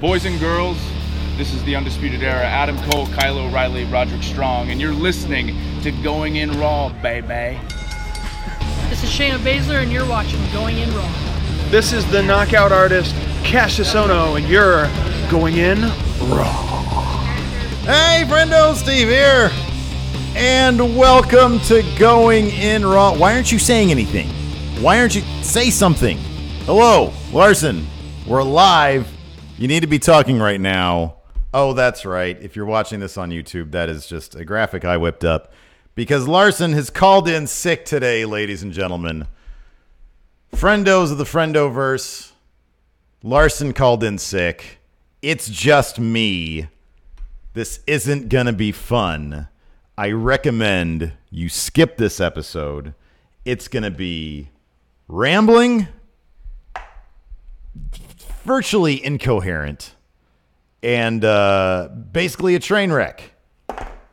Boys and girls, this is the Undisputed Era. Adam Cole, Kyle O'Reilly, Roderick Strong, and you're listening to Going In Raw, baby. This is Shayna Baszler, and you're watching Going In Raw. This is the knockout artist, Cassius Ohno, and you're Going In Raw. Hey, friendo, Steve here, and welcome to Going In Raw. Why aren't you saying anything? Why aren't you... Say something. Hello, Larson. We're live. You need to be talking right now. Oh, that's right. If you're watching this on YouTube, that is just a graphic I whipped up. Because Larson has called in sick today, ladies and gentlemen. Friendos of the Friendoverse. Larson called in sick. It's just me. This isn't going to be fun. I recommend you skip this episode. It's going to be rambling, virtually incoherent, and basically a train wreck.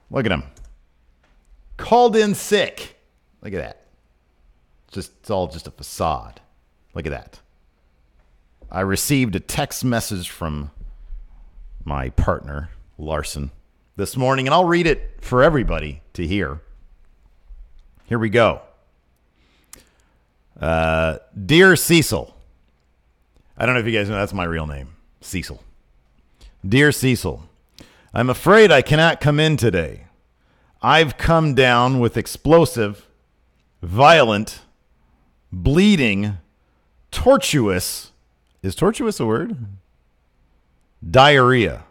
Look at him. Called in sick. Look at that. It's all just a facade. Look at that. I received a text message from my partner, Larson, this morning, and I'll read it for everybody to hear. Here we go. Dear Cecil. I don't know if you guys know that's my real name, Cecil. Dear Cecil, I'm afraid I cannot come in today. I've come down with explosive, violent, bleeding, tortuous, is tortuous a word? Diarrhea.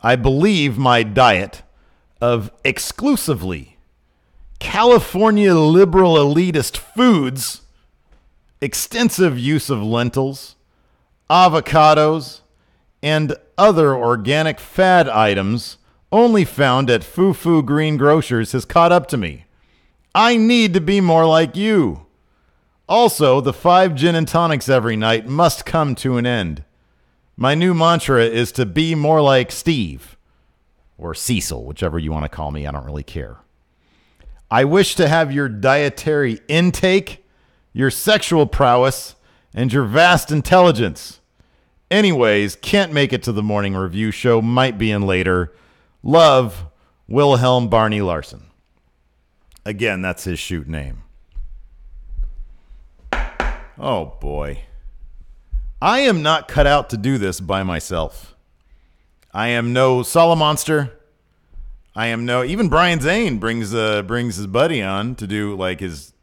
I believe my diet of exclusively California liberal elitist foods, extensive use of lentils, avocados, and other organic fad items only found at Foo Green Grocers has caught up to me. I need to be more like you. Also, the 5 gin and tonics every night must come to an end. My new mantra is to be more like Steve, or Cecil, whichever you want to call me. I don't really care. I wish to have your dietary intake, your sexual prowess, and your vast intelligence. Anyways, can't make it to the morning review show. Might be in later. Love, Wilhelm Barney Larson. Again, that's his shoot name. Oh, boy. I am not cut out to do this by myself. I am no Solomonster. I am no... Even Brian Zane brings his buddy on to do his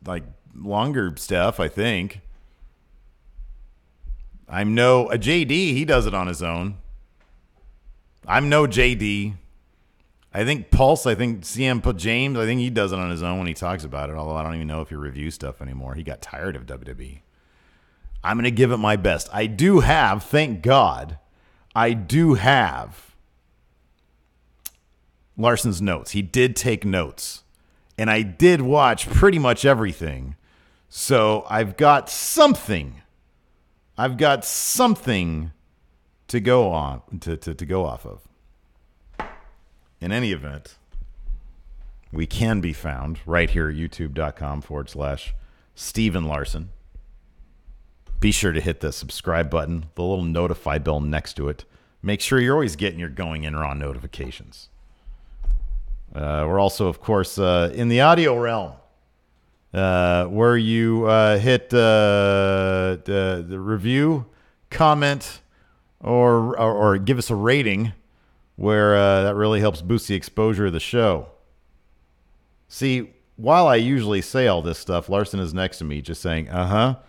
longer stuff, I think. I'm no... A JD, he does it on his own. I'm no JD. I think Pulse, CM James, I think he does it on his own when he talks about it, although I don't even know if he reviews stuff anymore. He got tired of WWE. I'm going to give it my best. I do have, thank God, Larson's notes. He did take notes. And I did watch pretty much everything. So I've got something. To go on, to go off of. In any event, we can be found right here at youtube.com/Steven Larson. Be sure to hit the subscribe button, the little notify bell next to it. Make sure you're always getting your Going In Raw notifications. We're also, of course, in the audio realm, where you hit the review, comment, or give us a rating, where that really helps boost the exposure of the show. See, while I usually say all this stuff, Larson is next to me just saying, yep.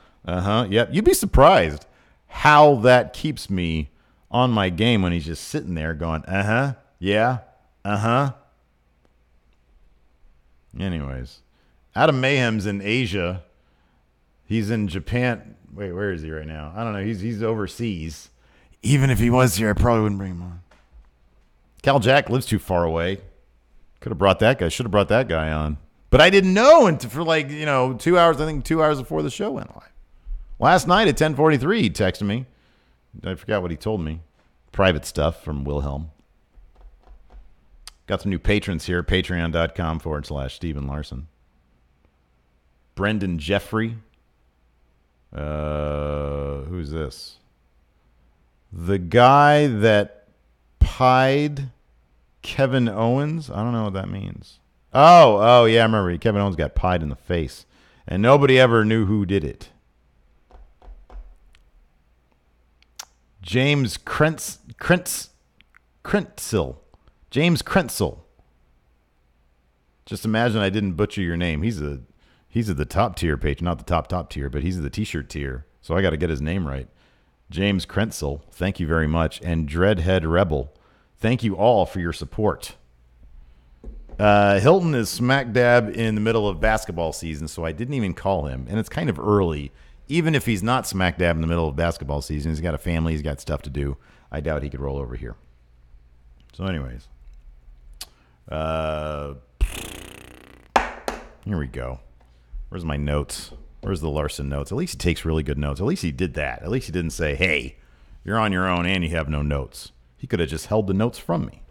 You'd be surprised how that keeps me on my game when he's just sitting there going, yeah, Anyways, Adam Mayhem's in Asia. He's in Japan. Wait, where is he right now? I don't know. He's overseas. Even if he was here, I probably wouldn't bring him on. Cal Jack lives too far away. Could have brought that guy. Should have brought that guy on. But I didn't know until for 2 hours. I think 2 hours before the show went live. Last night at 10:43, he texted me. I forgot what he told me. Private stuff from Wilhelm. Got some new patrons here. Patreon.com/Steven Larson. Brendan Jeffrey. Who's this? The guy that pied Kevin Owens? I don't know what that means. Oh, yeah, I remember. Kevin Owens got pied in the face, and nobody ever knew who did it. James Krenzel. James Krenzel. Just imagine I didn't butcher your name. He's at the top tier page, not the top tier, but he's at the t-shirt tier. So I got to get his name right. James Krenzel, thank you very much. And Dreadhead Rebel, thank you all for your support. Hilton is smack dab in the middle of basketball season, so I didn't even call him. And it's kind of early. Even if he's not smack dab in the middle of basketball season, he's got a family, he's got stuff to do. I doubt he could roll over here. So anyways. Here we go. Where's my notes? Where's the Larson notes? At least he takes really good notes. At least he did that. At least he didn't say, hey, you're on your own and you have no notes. He could have just held the notes from me.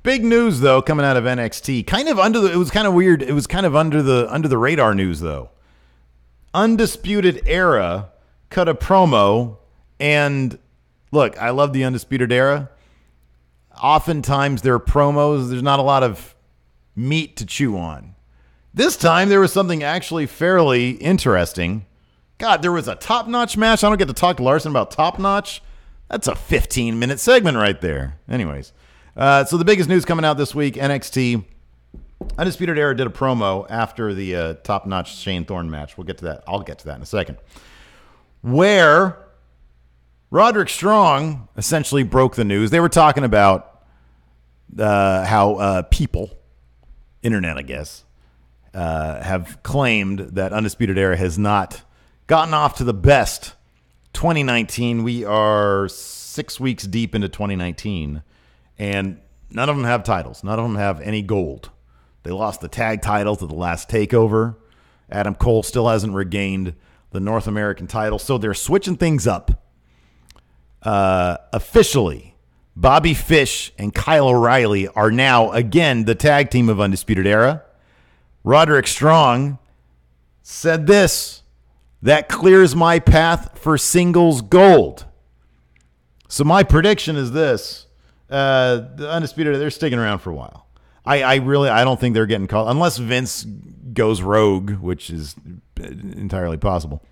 Big news, though, coming out of NXT. It was kind of weird. It was kind of under the radar news, though. Undisputed Era cut a promo, and look, I love the Undisputed Era. Oftentimes their promos, there's not a lot of meat to chew on. This time there was something actually fairly interesting. God, there was a top-notch match. I don't get to talk to Larson about top-notch. That's a 15-minute segment right there. Anyways, so the biggest news coming out this week, NXT. Undisputed Era did a promo after the top-notch Shane Thorne match. We'll get to that. I'll get to that in a second. Where Roderick Strong essentially broke the news. They were talking about how people, internet I guess, have claimed that Undisputed Era has not gotten off to the best 2019. We are 6 weeks deep into 2019, and none of them have titles. None of them have any gold. They lost the tag title to the last takeover. Adam Cole still hasn't regained the North American title, so they're switching things up. Officially, Bobby Fish and Kyle O'Reilly are now, again, the tag team of Undisputed Era. Roderick Strong said this: that clears my path for singles gold. So my prediction is this: the Undisputed, they're sticking around for a while. I don't think they're getting called unless Vince goes rogue, which is entirely possible,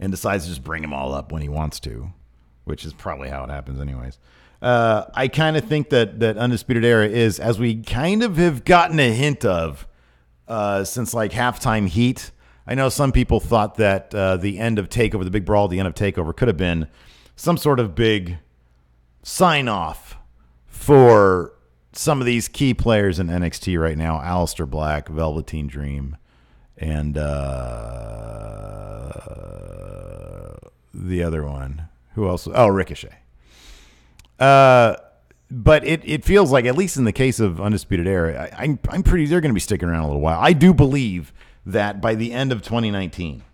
and decides to just bring them all up when he wants to, which is probably how it happens anyways. I kind of think that Undisputed Era is, as we kind of have gotten a hint of since like Halftime Heat. I know some people thought that the end of TakeOver, the big brawl, the end of TakeOver could have been some sort of big sign-off for some of these key players in NXT right now: Aleister Black, Velveteen Dream, and the other one. Who else? Oh, Ricochet. But it feels like, at least in the case of Undisputed Era, I'm pretty, they're going to be sticking around a little while. I do believe that by the end of 2019,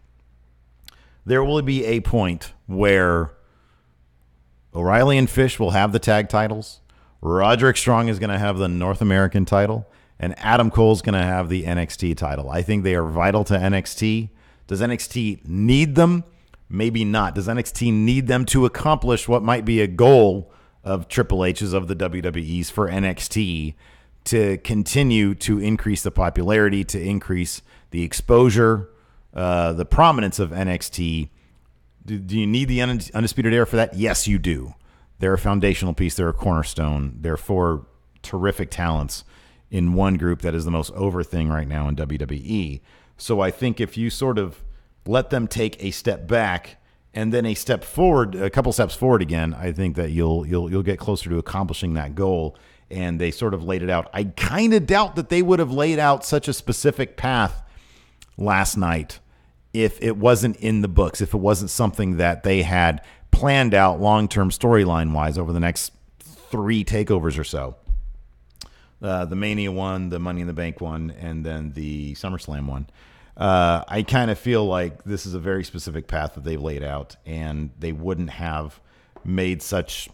there will be a point where O'Reilly and Fish will have the tag titles. Roderick Strong is going to have the North American title, and Adam Cole is going to have the NXT title. I think they are vital to NXT. Does NXT need them? Maybe not. Does NXT need them to accomplish what might be a goal of Triple H's, of the WWE's, for NXT to continue to increase the popularity, to increase the exposure, the prominence of NXT? Do you need the Undisputed Era for that? Yes, you do. They're a foundational piece. They're a cornerstone. They're four terrific talents in one group that is the most over thing right now in WWE. So I think if you sort of let them take a step back and then a step forward, a couple steps forward again, I think that you'll get closer to accomplishing that goal. And they sort of laid it out. I kind of doubt that they would have laid out such a specific path last night if it wasn't in the books, if it wasn't something that they had planned out long-term storyline-wise over the next 3 takeovers or so. The Mania one, the Money in the Bank one, and then the SummerSlam one. I kind of feel like this is a very specific path that they've laid out, and they wouldn't have made such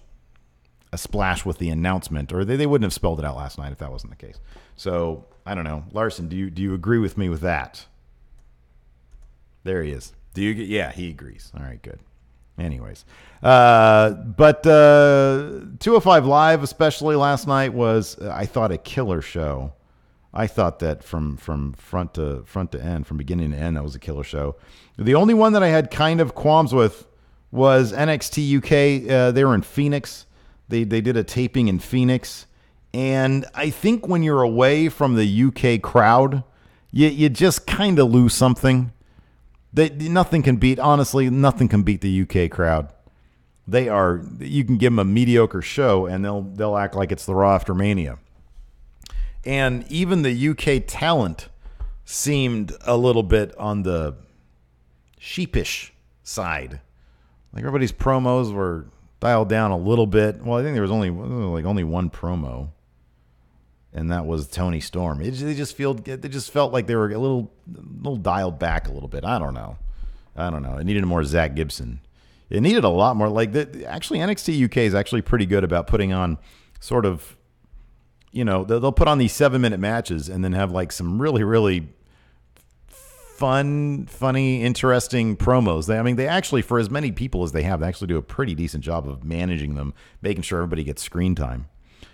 a splash with the announcement, or they wouldn't have spelled it out last night if that wasn't the case. So, I don't know. Larson, do you agree with me with that? There he is. Yeah, he agrees. All right, good. Anyways, but 205 Live, especially last night, was, I thought, a killer show. I thought that from front to end, from beginning to end, that was a killer show. The only one that I had kind of qualms with was NXT UK. They were in Phoenix. They did a taping in Phoenix. And I think when you're away from the UK crowd, you just kind of lose something. Nothing can beat the UK crowd. You can give them a mediocre show and they'll act like it's the Raw after Mania. And even the UK talent seemed a little bit on the sheepish side. Like everybody's promos were dialed down a little bit. Well, I think there was only one promo, and that was Toni Storm. It just felt like they were a little dialed back a little bit. I don't know. It needed more Zach Gibson. It needed a lot more. Actually, NXT UK is actually pretty good about putting on sort of, they'll put on these 7-minute matches and then have like some really, really funny, interesting promos. They actually, for as many people as they have, they actually do a pretty decent job of managing them, making sure everybody gets screen time.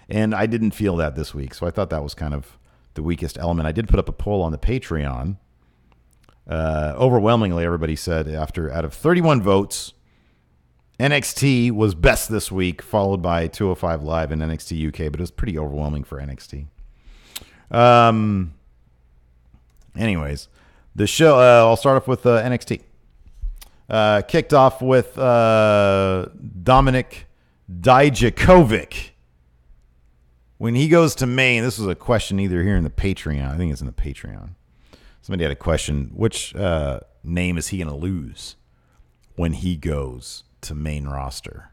And I didn't feel that this week, so I thought that was kind of the weakest element. I did put up a poll on the Patreon. Overwhelmingly, everybody said out of 31 votes, NXT was best this week, followed by 205 Live and NXT UK, but it was pretty overwhelming for NXT. Anyways, the show, I'll start off with NXT. Kicked off with Dominik Dijakovic. When he goes to Maine, this was a question either here in the Patreon. I think it's in the Patreon. Somebody had a question, which name is he going to lose when he goes to main roster?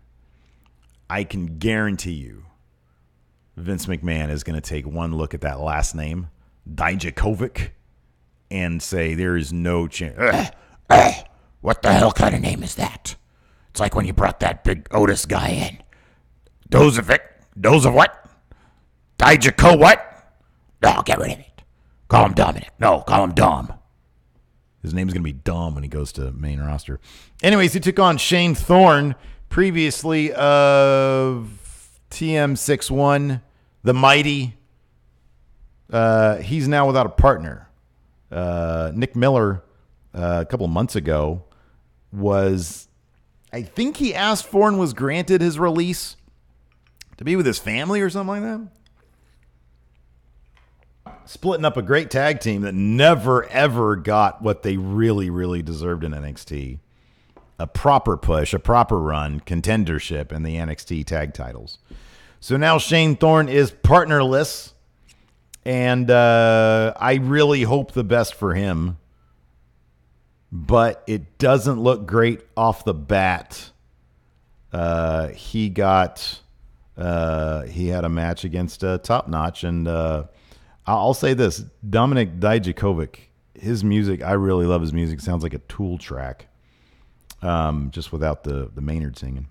I can guarantee you Vince McMahon is going to take one look at that last name, Dijakovic, and say there is no chance. What the hell kind of name is that? It's like when you brought that big Otis guy in. Dozovic? Dozov what? Dijako what? No, get rid of it. Call him Dominic. No, call him Dom. His name's going to be Dom when he goes to main roster. Anyways, he took on Shane Thorne, previously of TM61, the Mighty. He's now without a partner. Nick Miller, a couple of months ago, I think he asked Thorne was granted his release to be with his family or something like that. Splitting up a great tag team that never, ever got what they really, really deserved in NXT. A proper push, a proper run, contendership, and the NXT tag titles. So now Shane Thorne is partnerless, and I really hope the best for him. But it doesn't look great off the bat. He had a match against Top Notch, and I'll say this, Dominik Dijakovic, his music, I really love his music. It sounds like a Tool track, just without the Maynard singing.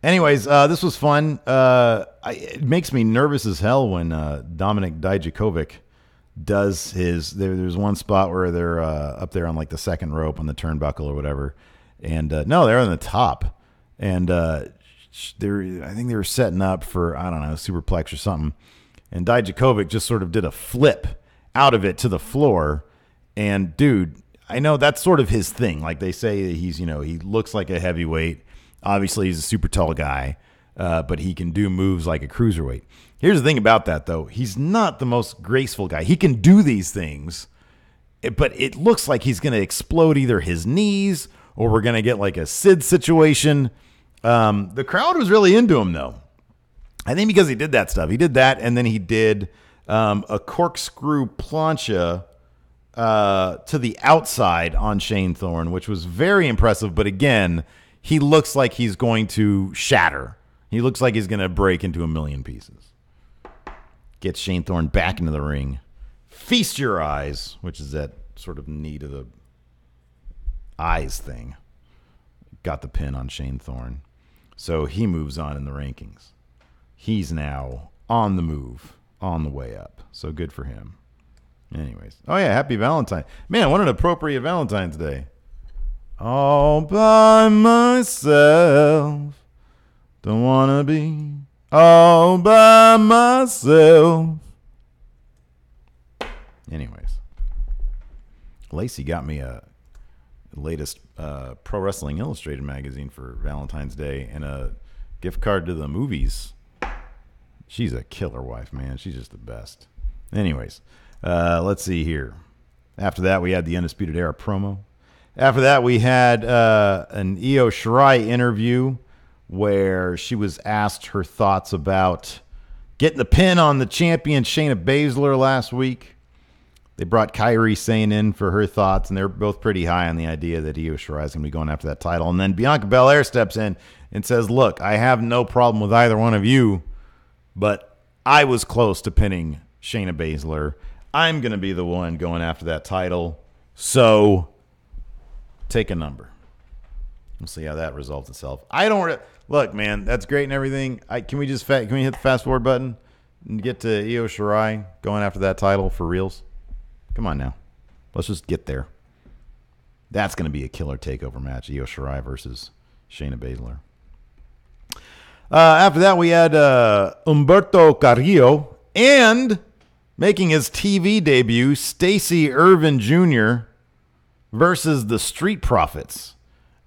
Anyways, this was fun. It makes me nervous as hell when Dominik Dijakovic does there's one spot where they're up there on like the second rope on the turnbuckle or whatever. And no, they're on the top. And I think they were setting up for, I don't know, superplex or something. And Dijakovic just sort of did a flip out of it to the floor. And dude, I know that's sort of his thing. Like they say he's, he looks like a heavyweight. Obviously he's a super tall guy, but he can do moves like a cruiserweight. Here's the thing about that though. He's not the most graceful guy. He can do these things, but it looks like he's going to explode either his knees or we're going to get like a Sid situation. The crowd was really into him though. I think because he did that stuff. He did that, and then he did a corkscrew plancha to the outside on Shane Thorne, which was very impressive. But again, he looks like he's going to shatter. He looks like he's going to break into a million pieces. Gets Shane Thorne back into the ring. Feast your eyes, which is that sort of knee to the eyes thing. Got the pin on Shane Thorne. So he moves on in the rankings. He's now on the move, on the way up. So good for him. Anyways. Oh, yeah. Happy Valentine. Man, what an appropriate Valentine's Day. all by myself. Don't wanna be all by myself. Anyways, Lacey got me a latest Pro Wrestling Illustrated magazine for Valentine's Day and a gift card to the movies. She's a killer wife, man. She's just the best. Anyways, let's see here. After that, we had the Undisputed Era promo. After that, we had an Io Shirai interview where she was asked her thoughts about getting the pin on the champion Shayna Baszler last week. They brought Kairi Sane in for her thoughts, and they're both pretty high on the idea that Io Shirai is going to be going after that title. And then Bianca Belair steps in and says, look, I have no problem with either one of you, but I was close to pinning Shayna Baszler. I'm going to be the one going after that title. So take a number. We'll see how that resolves itself. Look, man, that's great and everything. Can we hit the fast forward button and get to Io Shirai going after that title for reals? Come on now. Let's just get there. That's going to be a killer takeover match, Io Shirai versus Shayna Baszler. After that, we had Humberto Carrillo and making his TV debut, Stacy Irvin Jr. versus the Street Profits.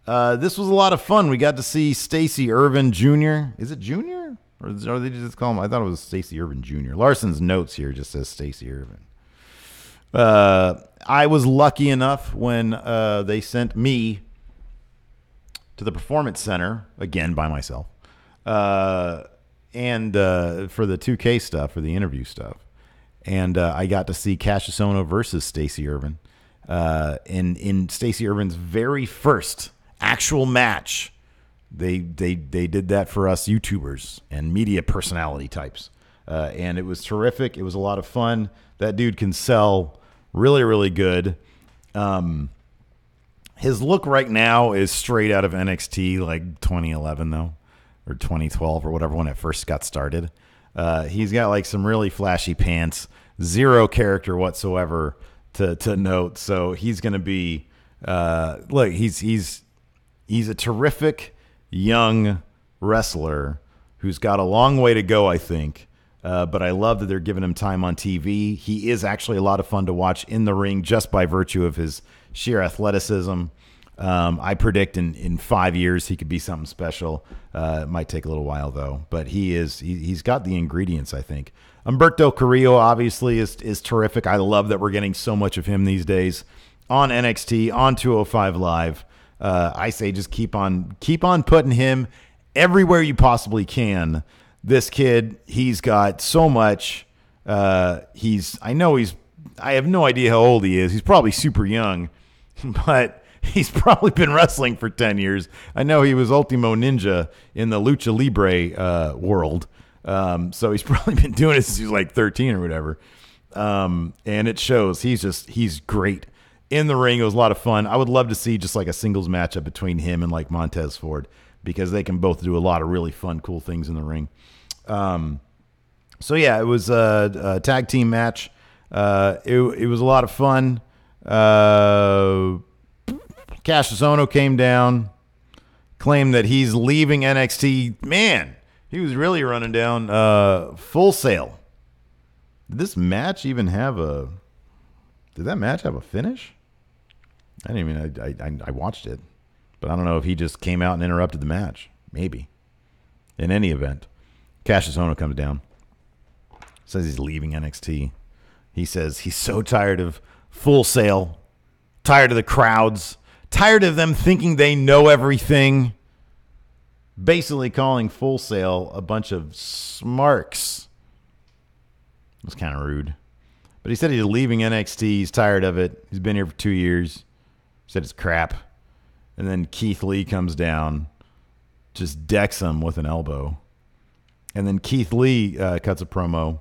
This was a lot of fun. We got to see Stacy Irvin Jr. Is it Jr.? Or they just call him? I thought it was Stacy Irvin Jr. Larson's notes here just says Stacy Irvin. I was lucky enough when they sent me to the Performance Center, again by myself, and for the 2K stuff, for the interview stuff. And I got to see Cassius Ohno versus Stacy Irvin in Stacy Irvin's very first actual match. They did that for us YouTubers and media personality types. And it was terrific. It was a lot of fun. That dude can sell really, really good. His look right now is straight out of NXT, like 2011, though, or 2012, or whatever, when it first got started. He's got like some really flashy pants, zero character whatsoever to note. So he's going to be, look, he's a terrific young wrestler who's got a long way to go, I think. But I love that they're giving him time on TV. He is actually a lot of fun to watch in the ring just by virtue of his sheer athleticism. I predict in 5 years he could be something special. It might take a little while, though. But he's got the ingredients, I think. Humberto Carrillo, obviously, is terrific. I love that we're getting so much of him these days on NXT, on 205 Live. I say just keep on putting him everywhere you possibly can. This kid, he's got so much. I have no idea how old he is. He's probably super young, but he's probably been wrestling for 10 years. I know he was Ultimo Ninja in the Lucha Libre world. So he's probably been doing it since he was like 13 or whatever. And it shows. He's great in the ring. It was a lot of fun. I would love to see just like a singles matchup between him and like Montez Ford, because they can both do a lot of really fun, cool things in the ring. So yeah, it was a tag team match. It was a lot of fun. Cassius Ohno came down, claimed that he's leaving NXT. Man, he was really running down Full Sail. Did this match even have a? Did that match have a finish? I didn't even. I watched it, but I don't know if he just came out and interrupted the match. Maybe. In any event, Cassius Ohno comes down, says he's leaving NXT. He says he's so tired of Full Sail, tired of the crowds, tired of them thinking they know everything. Basically calling Full Sail a bunch of smarks. It was kind of rude. But he said he's leaving NXT. He's tired of it. He's been here for 2 years. He said it's crap. And then Keith Lee comes down, just decks him with an elbow. And then Keith Lee cuts a promo,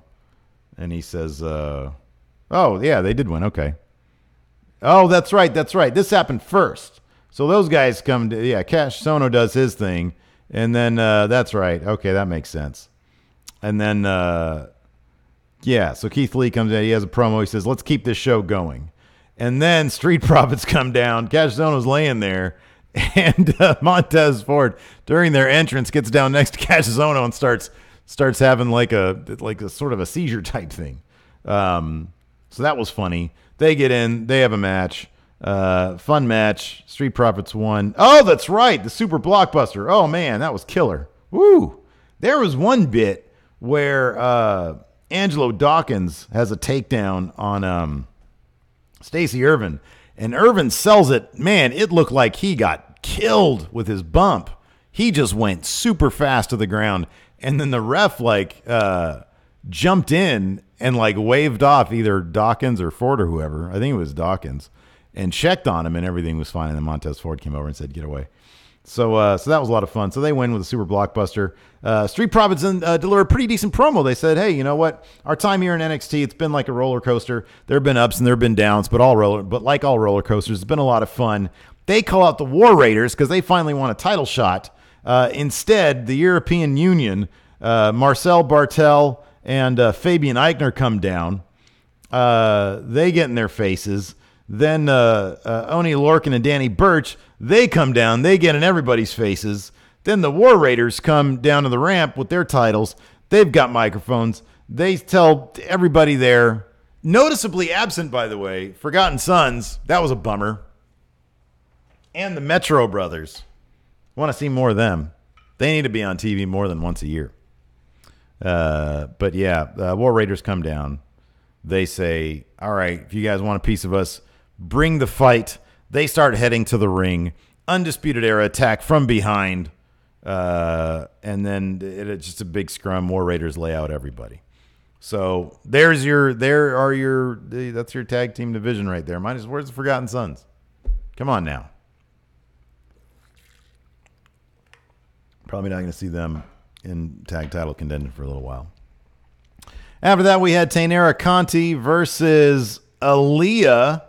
and he says, oh, yeah, they did win. Okay. Oh, that's right. This happened first. So those guys come to, yeah, Cassius Ohno does his thing, and then that's right. Okay, that makes sense. And then, yeah, so Keith Lee comes in. He has a promo. He says, let's keep this show going. And then Street Profits come down. Cassius Ohno's laying there. And Montez Ford, during their entrance, gets down next to Cassius Ohno and starts having like a sort of a seizure type thing. So that was funny. They get in. They have a match. Fun match. Street Profits won. Oh, that's right. The Super Blockbuster. Oh, man, that was killer. Woo. There was one bit where Angelo Dawkins has a takedown on Stacey Irvin, and Irvin sells it. Man, it looked like he got killed with his bump. He just went super fast to the ground, and then the ref jumped in and waved off either Dawkins or Ford or whoever. I think it was Dawkins, and checked on him, and everything was fine. And then Montez Ford came over and said, "Get away." So that was a lot of fun. So they win with a Super Blockbuster. Street Profits delivered a pretty decent promo. They said, hey, you know what? Our time here in NXT, it's been like a roller coaster. There have been ups and there have been downs, but like all roller coasters, it's been a lot of fun. They call out the War Raiders because they finally won a title shot. Instead, the European Union, Marcel Bartel and Fabian Eichner come down. They get in their faces. Then Oni Lorcan and Danny Burch, they come down. They get in everybody's faces. Then the War Raiders come down to the ramp with their titles. They've got microphones. They tell everybody there. Noticeably absent, by the way, Forgotten Sons. That was a bummer. And the Metro Brothers. Want to see more of them. They need to be on TV more than once a year. But yeah, War Raiders come down. They say, all right, if you guys want a piece of us, bring the fight. They start heading to the ring. Undisputed Era attack from behind. And then it's just a big scrum. War Raiders lay out everybody. So that's your tag team division right there. Where's the Forgotten Sons? Come on now. Probably not going to see them in tag title contention for a little while. After that, we had Taynara Conti versus Aaliyah.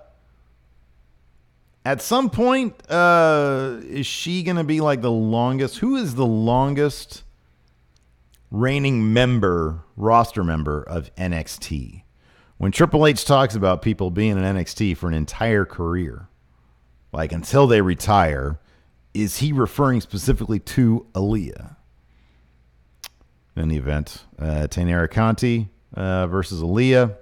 At some point, is she going to be like the longest? Who is the longest reigning roster member of NXT? When Triple H talks about people being in NXT for an entire career, like until they retire, is he referring specifically to Aaliyah? In the event, Taynara Conti versus Aaliyah.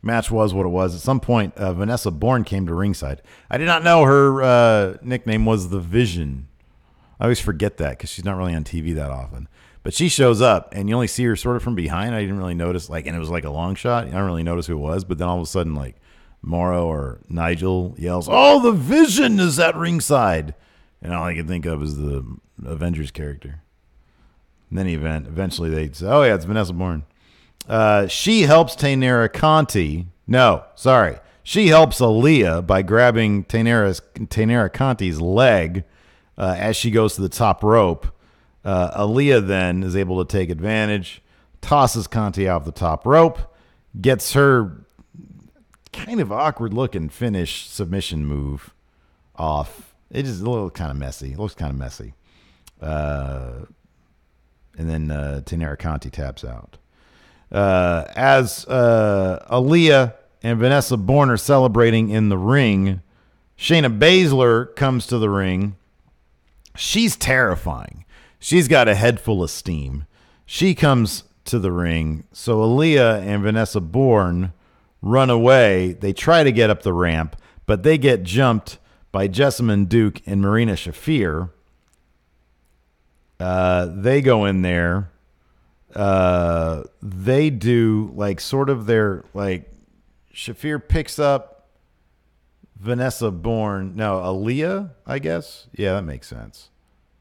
Match was what it was. At some point, Vanessa Bourne came to ringside. I did not know her nickname was The Vision. I always forget that because she's not really on TV that often. But she shows up, and you only see her sort of from behind. I didn't really notice, and it was like a long shot. I didn't really notice who it was. But then all of a sudden, Mauro or Nigel yells, "Oh, The Vision is at ringside!" And all I could think of is the Avengers character. In any event, eventually they say, "Oh yeah, it's Vanessa Bourne." She helps Taynara Conti. No, sorry. She helps Aaliyah by grabbing Taynara Conti's leg as she goes to the top rope. Aaliyah then is able to take advantage, tosses Conti off the top rope, gets her kind of awkward-looking finish submission move off. It is a little kind of messy. It looks kind of messy. And then Taynara Conti taps out. As Aaliyah and Vanessa Bourne are celebrating in the ring, Shayna Baszler comes to the ring. She's terrifying. She's got a head full of steam. She comes to the ring. So Aaliyah and Vanessa Bourne run away. They try to get up the ramp, but they get jumped by Jessamine Duke and Marina Shafir. They go in there. They do Shafir picks up Vanessa Bourne. No, Aaliyah, I guess. Yeah, that makes sense.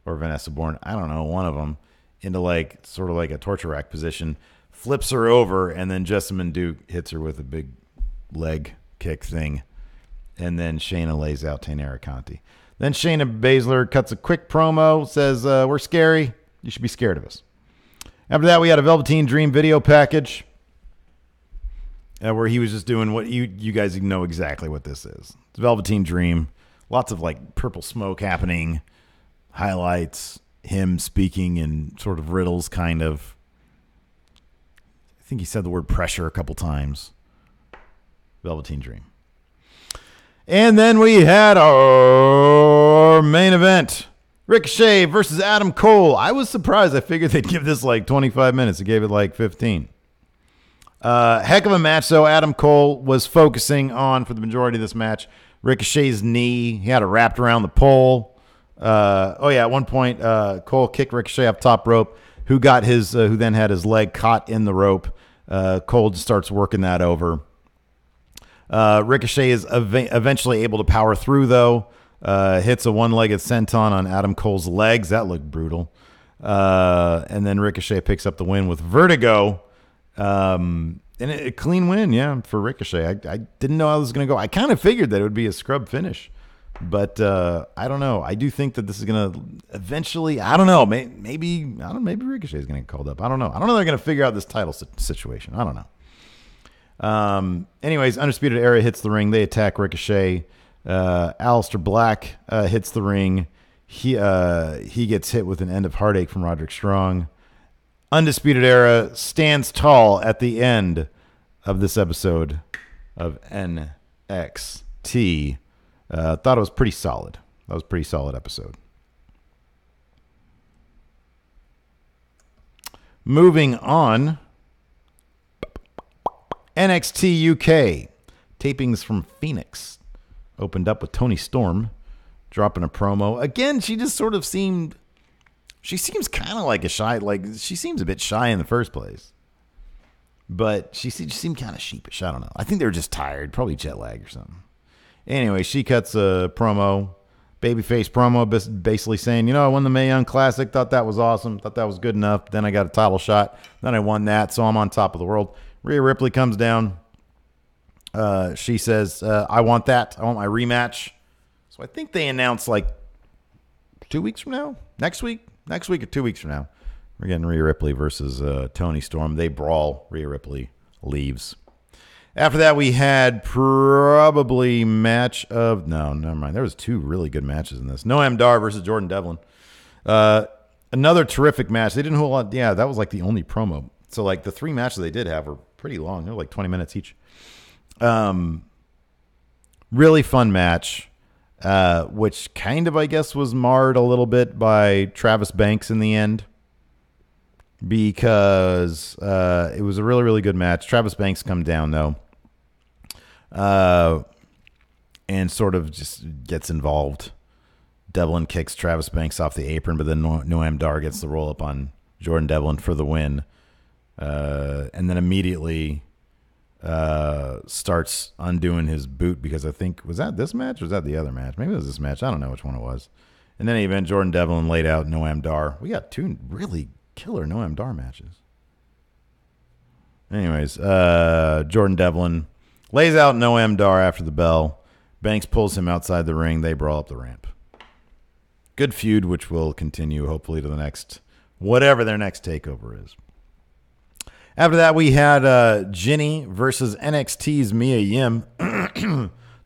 Or Vanessa Bourne. I don't know. One of them into sort of like a torture rack position, flips her over, and then Jessamine Duke hits her with a big leg kick thing. And then Shayna lays out Taynara Conti. Then Shayna Baszler cuts a quick promo, says, we're scary. You should be scared of us. After that, we had a Velveteen Dream video package where he was just doing what you guys know exactly what this is. It's Velveteen Dream. Lots of purple smoke happening. Highlights. Him speaking in sort of riddles, kind of. I think he said the word pressure a couple times. Velveteen Dream. And then we had our main event. Ricochet versus Adam Cole. I was surprised. I figured they'd give this like 25 minutes. They gave it like 15. Heck of a match, though. Adam Cole was focusing on, for the majority of this match, Ricochet's knee. He had it wrapped around the pole. At one point, Cole kicked Ricochet up top rope, who then had his leg caught in the rope. Cole just starts working that over. Ricochet is eventually able to power through, though. Hits a one-legged senton on Adam Cole's legs. That looked brutal. And then Ricochet picks up the win with Vertigo. And a clean win, for Ricochet. I didn't know how this was going to go. I kind of figured that it would be a scrub finish. But I don't know. I do think that this is going to eventually, I don't know. Maybe Ricochet is going to get called up. I don't know. I don't know they're going to figure out this title situation. I don't know. Anyways, Undisputed Era hits the ring. They attack Ricochet. Aleister Black hits the ring. He gets hit with an end of heartache from Roderick Strong. Undisputed Era stands tall at the end of this episode of NXT. Thought it was pretty solid. That was a pretty solid episode. Moving on. NXT UK. Tapings from Phoenix. Opened up with Toni Storm dropping a promo. Again, she just sort of seems kind of like she seems a bit shy in the first place. But she seemed kind of sheepish. I don't know. I think they were just tired, probably jet lag or something. Anyway, she cuts a promo, babyface promo, basically saying, I won the Mae Young Classic, thought that was awesome, thought that was good enough. Then I got a title shot. Then I won that, so I'm on top of the world. Rhea Ripley comes down. She says, I want that. I want my rematch. So I think they announced like 2 weeks from now? Next week or 2 weeks from now. We're getting Rhea Ripley versus Toni Storm. They brawl. Rhea Ripley leaves. After that, we had probably match of... No, never mind. There was 2 really good matches in this. Noam Dar versus Jordan Devlin. Another terrific match. They didn't hold on. Yeah, that was like the only promo. So like the 3 matches they did have were pretty long. They were like 20 minutes each. Really fun match, which kind of, I guess, was marred a little bit by Travis Banks in the end because it was a really, really good match. Travis Banks come down, though, and sort of just gets involved. Devlin kicks Travis Banks off the apron, but then Noam Dar gets the roll-up on Jordan Devlin for the win. And then immediately... starts undoing his boot because I think, was that this match or was that the other match? Maybe it was this match. I don't know which one it was. And then even Jordan Devlin laid out Noam Dar. We got 2 really killer Noam Dar matches. Anyways, Jordan Devlin lays out Noam Dar after the bell. Banks pulls him outside the ring. They brawl up the ramp. Good feud, which will continue hopefully to the next, whatever their next takeover is. After that, we had Jinny versus NXT's Mia Yim.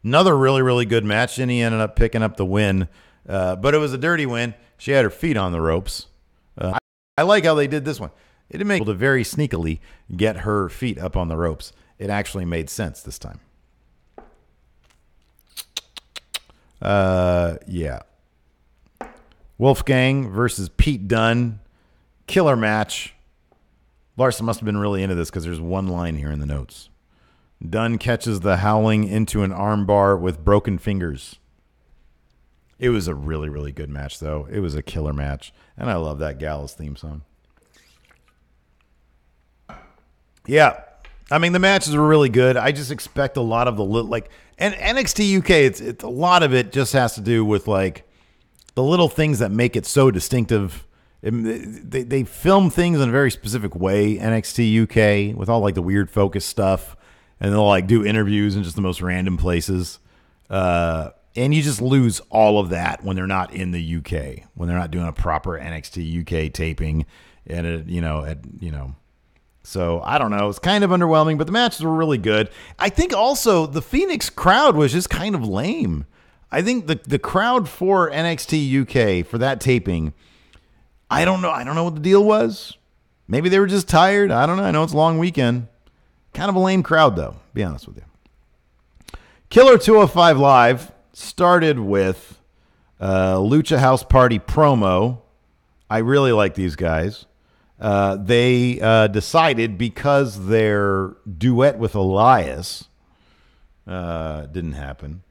Another really, really good match. Jinny ended up picking up the win, but it was a dirty win. She had her feet on the ropes. I like how they did this one. It didn't make able to very sneakily get her feet up on the ropes. It actually made sense this time. Yeah. Wolfgang versus Pete Dunne. Killer match. Larson must have been really into this because there's one line here in the notes. Dunn catches the Howling into an armbar with broken fingers. It was a really, really good match, though. It was a killer match. And I love that Gallows theme song. Yeah. I mean, the matches were really good. I just expect a lot of the and NXT UK, it's a lot of it just has to do with like the little things that make it so distinctive. They film things in a very specific way, NXT UK, with all like the weird focus stuff, and they'll like do interviews in just the most random places. And you just lose all of that when they're not in the UK, when they're not doing a proper NXT UK taping, and So I don't know. It's kind of underwhelming, but the matches were really good. I think also the Phoenix crowd was just kind of lame. I think the crowd for NXT UK for that taping. I don't know what the deal was. Maybe they were just tired. I don't know. I know it's a long weekend. Kind of a lame crowd, though, to be honest with you. Killer 205 Live started with Lucha House Party promo. I really like these guys. They decided, because their duet with Elias didn't happen,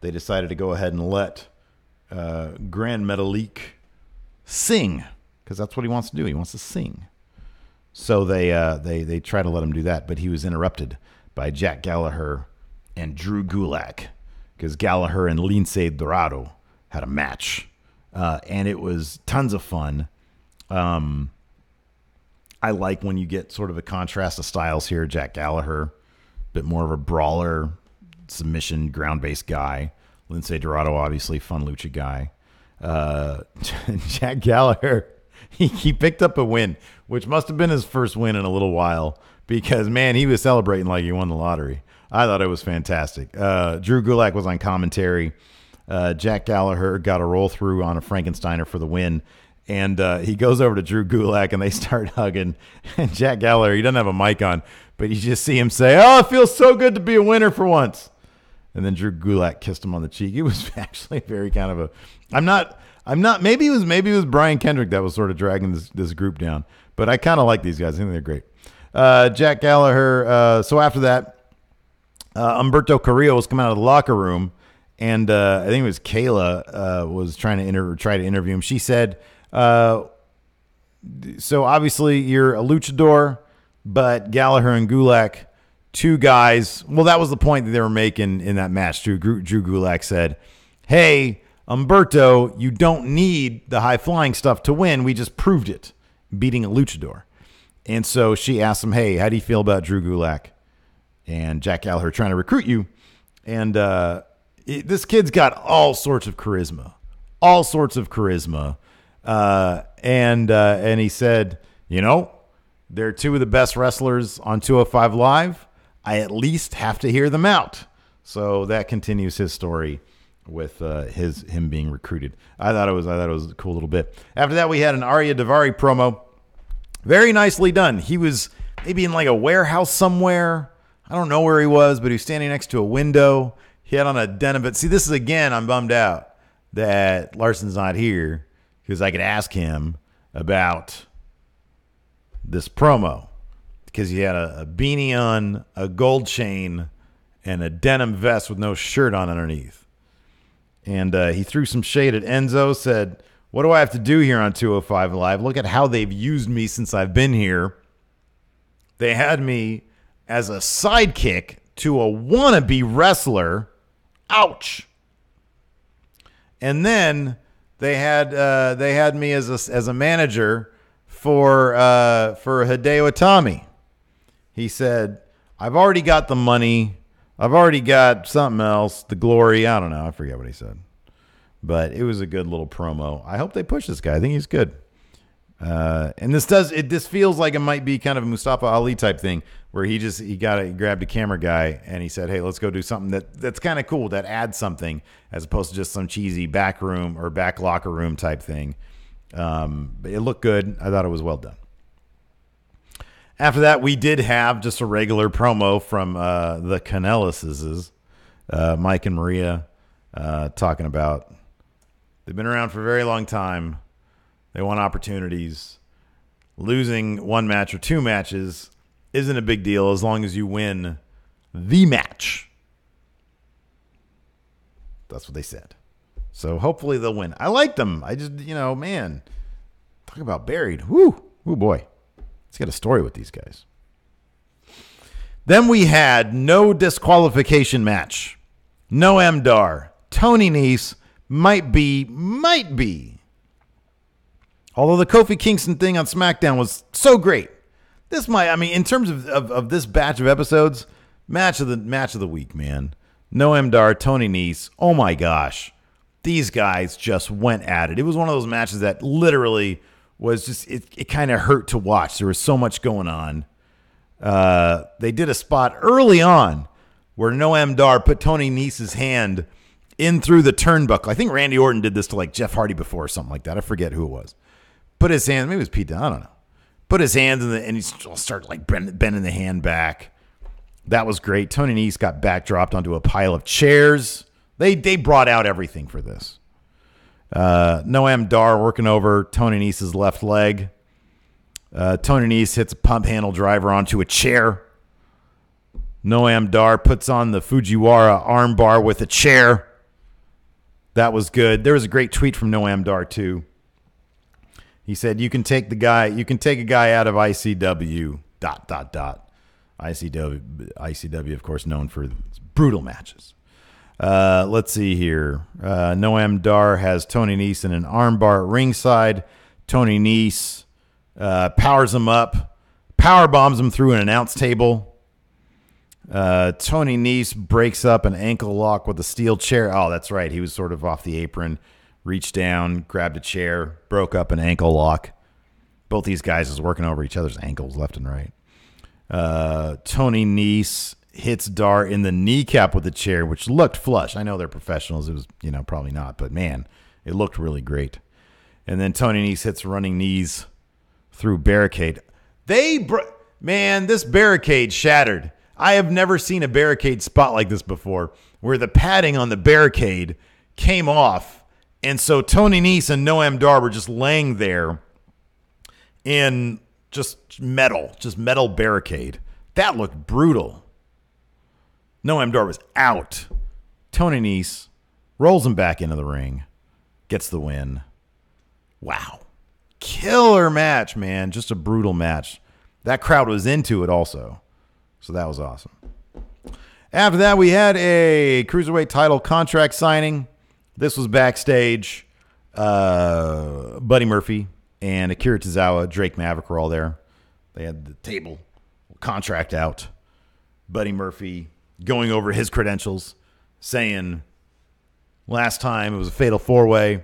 they decided to go ahead and let Grand Metalik sing, because that's what he wants to do. He wants to sing. So they try to let him do that, but he was interrupted by Jack Gallagher and Drew Gulak, because Gallagher and Lince Dorado had a match, and it was tons of fun. I like when you get sort of a contrast of styles here. Jack Gallagher, a bit more of a brawler, submission, ground-based guy. Lince Dorado, obviously, fun lucha guy. Jack Gallagher, he picked up a win, which must have been his first win in a little while, because, man, he was celebrating like he won the lottery. I thought it was fantastic. Drew Gulak was on commentary. Jack Gallagher got a roll-through on a Frankensteiner for the win. And he goes over to Drew Gulak, and they start hugging. And Jack Gallagher, he doesn't have a mic on, but you just see him say, "Oh, it feels so good to be a winner for once." And then Drew Gulak kissed him on the cheek. It was actually very kind of a. I'm not. Maybe it was Brian Kendrick that was sort of dragging this group down. But I kind of like these guys. I think they're great. Jack Gallagher. So after that, Humberto Carrillo was coming out of the locker room, and I think it was Kayla was trying to try to interview him. She said, so obviously you're a luchador, but Gallagher and Gulak, two guys. Well, that was the point that they were making in that match. Drew Gulak said, "Hey, Humberto, you don't need the high flying stuff to win. We just proved it, beating a luchador." And so she asked him, "Hey, how do you feel about Drew Gulak and Jack Gallagher trying to recruit you?" And this kid's got all sorts of charisma. And he said, they're two of the best wrestlers on 205 Live. I at least have to hear them out. So that continues his story with him being recruited. I thought it was a cool little bit. After that, we had an Arya Daivari promo. Very nicely done. He was maybe in like a warehouse somewhere. I don't know where he was, but he was standing next to a window. He had on a denim. But see, this is again, I'm bummed out that Larson's not here, because I could ask him about this promo, because he had a beanie on, a gold chain, and a denim vest with no shirt on underneath. And he threw some shade at Enzo, said, "What do I have to do here on 205 Live? Look at how they've used me since I've been here. They had me as a sidekick to a wannabe wrestler. Ouch. And then they had me as a manager for Hideo Itami." He said, "I've already got the money. I've already got something else, the glory." I don't know. I forget what he said. But it was a good little promo. I hope they push this guy. I think he's good. And this feels like it might be kind of a Mustafa Ali type thing, where he grabbed a camera guy and he said, "Hey, let's go do something that's kind of cool, that adds something, as opposed to just some cheesy back room or back locker room type thing." But it looked good. I thought it was well done. After that, we did have just a regular promo from the Canellises, Mike and Maria, talking about they've been around for a very long time. They want opportunities. Losing one match or two matches isn't a big deal as long as you win the match. That's what they said. So hopefully they'll win. I like them. I just, man, talk about buried. Woo. Oh, boy. Let's get a story with these guys. Then we had no disqualification match. No MDAR. Tony Nese might be. Although the Kofi Kingston thing on SmackDown was so great. In terms of this batch of episodes, match of the week, man. No MDAR, Tony Nese. Oh my gosh. These guys just went at it. It was one of those matches that literally was just, it kind of hurt to watch. There was so much going on. They did a spot early on where No MDAR put Tony Nese's hand in through the turnbuckle. I think Randy Orton did this to like Jeff Hardy before or something like that. I forget who it was. Put his hand, maybe it was Pete Dunne, I don't know. Put his hands in and he started like bending the hand back. That was great. Tony Nese got backdropped onto a pile of chairs. They brought out everything for this. Noam Dar working over Tony Nese's left leg. Tony Nese hits a pump handle driver onto a chair. Noam Dar puts on the Fujiwara armbar with a chair. That was good. There was a great tweet from Noam Dar too. He said, "You can take a guy out of ICW. ... ICW, of course, known for brutal matches." Let's see here. Noam Dar has Tony Nese in an armbar at ringside. Tony Nese powers him up, power bombs him through an announce table. Tony Nese breaks up an ankle lock with a steel chair. Oh, that's right. He was sort of off the apron, reached down, grabbed a chair, broke up an ankle lock. Both these guys is working over each other's ankles left and right. Tony Nese hits Dar in the kneecap with a chair, which looked flush. I know they're professionals. It was, probably not, but man, it looked really great. And then Tony Nese hits running knees through barricade. This barricade shattered. I have never seen a barricade spot like this before, where the padding on the barricade came off, and so Tony Nese and Noam Dar were just laying there in just metal barricade. That looked brutal. Noam Dar was out. Tony Nese rolls him back into the ring, gets the win. Wow. Killer match, man. Just a brutal match. That crowd was into it also. So that was awesome. After that, we had a Cruiserweight title contract signing. This was backstage. Buddy Murphy and Akira Tozawa, Drake Maverick were all there. They had the table contract out. Buddy Murphy going over his credentials, saying last time it was a fatal four-way,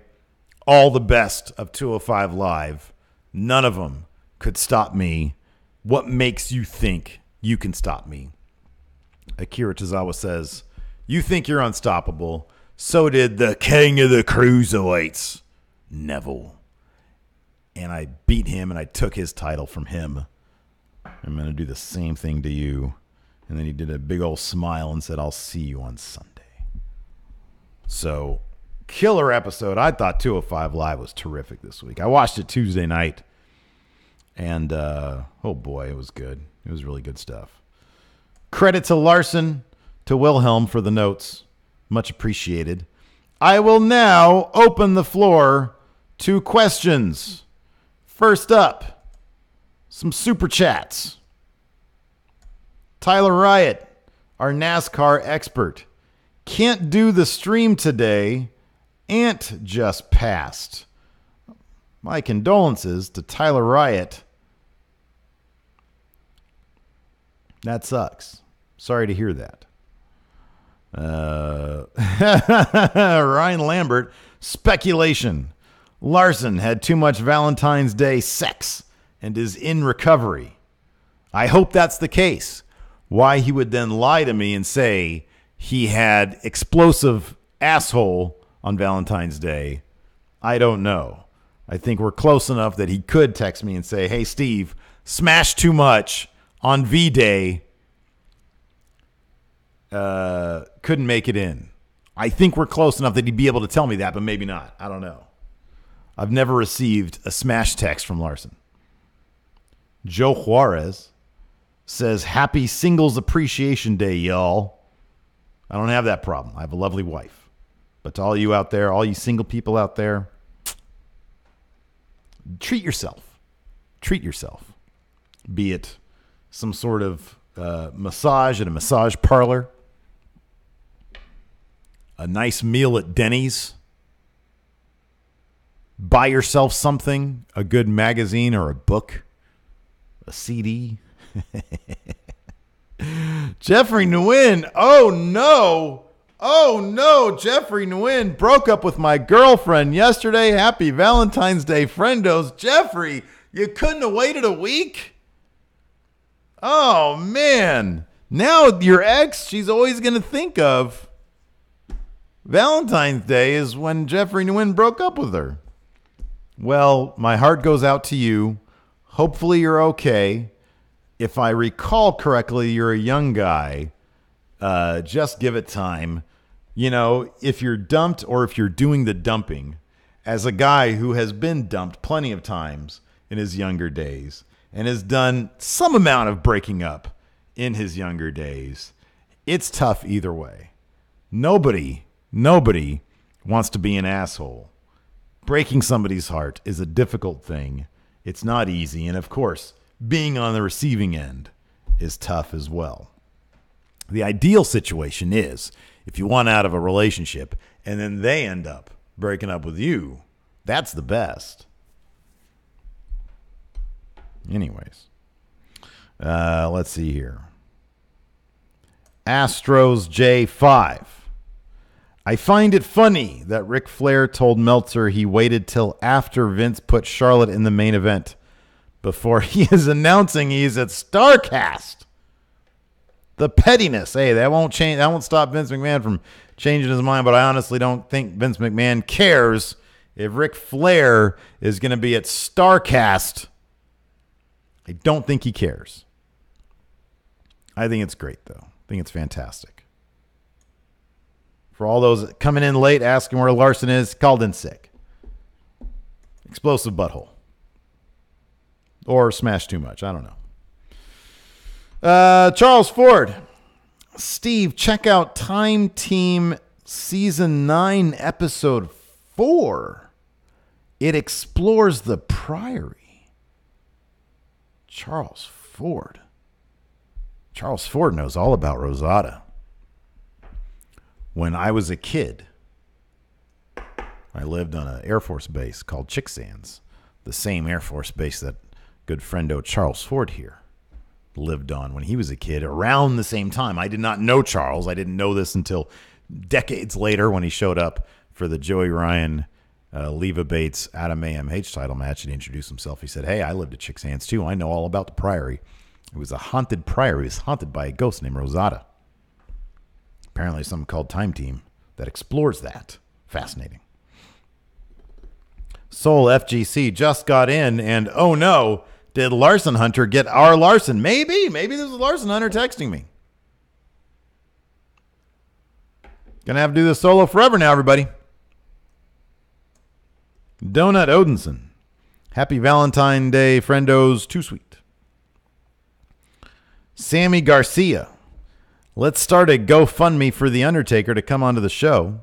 all the best of 205 Live. None of them could stop me. What makes you think you can stop me? Akira Tozawa says, "You think you're unstoppable. So did the king of the cruiserweights, Neville. And I beat him and I took his title from him. I'm going to do the same thing to you." And then he did a big old smile and said, "I'll see you on Sunday." So, killer episode. I thought 205 Live was terrific this week. I watched it Tuesday night. And, oh boy, it was good. It was really good stuff. Credit to Larson, to Wilhelm for the notes. Much appreciated. I will now open the floor to questions. First up, some super chats. Tyler Riot, our NASCAR expert. Can't do the stream today. Ant just passed. My condolences to Tyler Riot. That sucks. Sorry to hear that. Ryan Lambert, speculation. Larson had too much Valentine's Day sex and is in recovery. I hope that's the case. Why he would then lie to me and say he had explosive asshole on Valentine's Day, I don't know. I think we're close enough that he could text me and say, "Hey, Steve, smashed too much on V-Day. Couldn't make it in." I think we're close enough that he'd be able to tell me that, but maybe not. I don't know. I've never received a smash text from Larson. Joe Juarez says, "Happy Singles Appreciation Day, y'all." I don't have that problem. I have a lovely wife. But to all you out there, all you single people out there, treat yourself. Treat yourself. Be it some sort of massage at a massage parlor, a nice meal at Denny's, buy yourself something, a good magazine or a book, a CD. Jeffrey Nguyen. Oh no, Jeffrey Nguyen broke up with my girlfriend yesterday. Happy Valentine's Day, friendos. Jeffrey, you couldn't have waited a week? Oh, man. Now your ex, she's always going to think of Valentine's Day is when Jeffrey Nguyen broke up with her. Well, my heart goes out to you. Hopefully you're okay. if I recall correctly, you're a young guy. Just give it time. You know, if you're dumped or if you're doing the dumping, as a guy who has been dumped plenty of times in his younger days and has done some amount of breaking up in his younger days, it's tough either way. Nobody wants to be an asshole. Breaking somebody's heart is a difficult thing. It's not easy. And of course, being on the receiving end is tough as well. The ideal situation is if you want out of a relationship and then they end up breaking up with you, that's the best. Anyways, let's see here. Astros J5. I find it funny that Ric Flair told Meltzer he waited till after Vince put Charlotte in the main event before he is announcing he's at StarCast. The pettiness. Hey, that won't change. That won't stop Vince McMahon from changing his mind, but I honestly don't think Vince McMahon cares if Ric Flair is going to be at StarCast. I don't think he cares. I think it's great, though. I think it's fantastic. For all those coming in late asking where Larson is, called in sick. Explosive butthole. Or smashed too much. I don't know. Charles Ford. Steve, check out Time Team Season 9, Episode 4. It explores the Priory. Charles Ford. Charles Ford knows all about Rosada. When I was a kid, I lived on an Air Force base called Chicksands, the same Air Force base that good friendo Charles Ford here lived on when he was a kid around the same time. I did not know Charles. I didn't know this until decades later when he showed up for the Joey Ryan, Leva Bates, Adam AMH title match, and he introduced himself. He said, hey, I lived at Chicksands too. I know all about the Priory. It was a haunted priory. It was haunted by a ghost named Rosada. Apparently something called Time Team that explores that. Fascinating. Soul FGC just got in, and oh no, did Larson Hunter get our Larson? Maybe this is Larson Hunter texting me. Gonna have to do this solo forever now, everybody. Donut Odinson. Happy Valentine Day, friendos. Too sweet. Sammy Garcia. Let's start a GoFundMe for The Undertaker to come onto the show.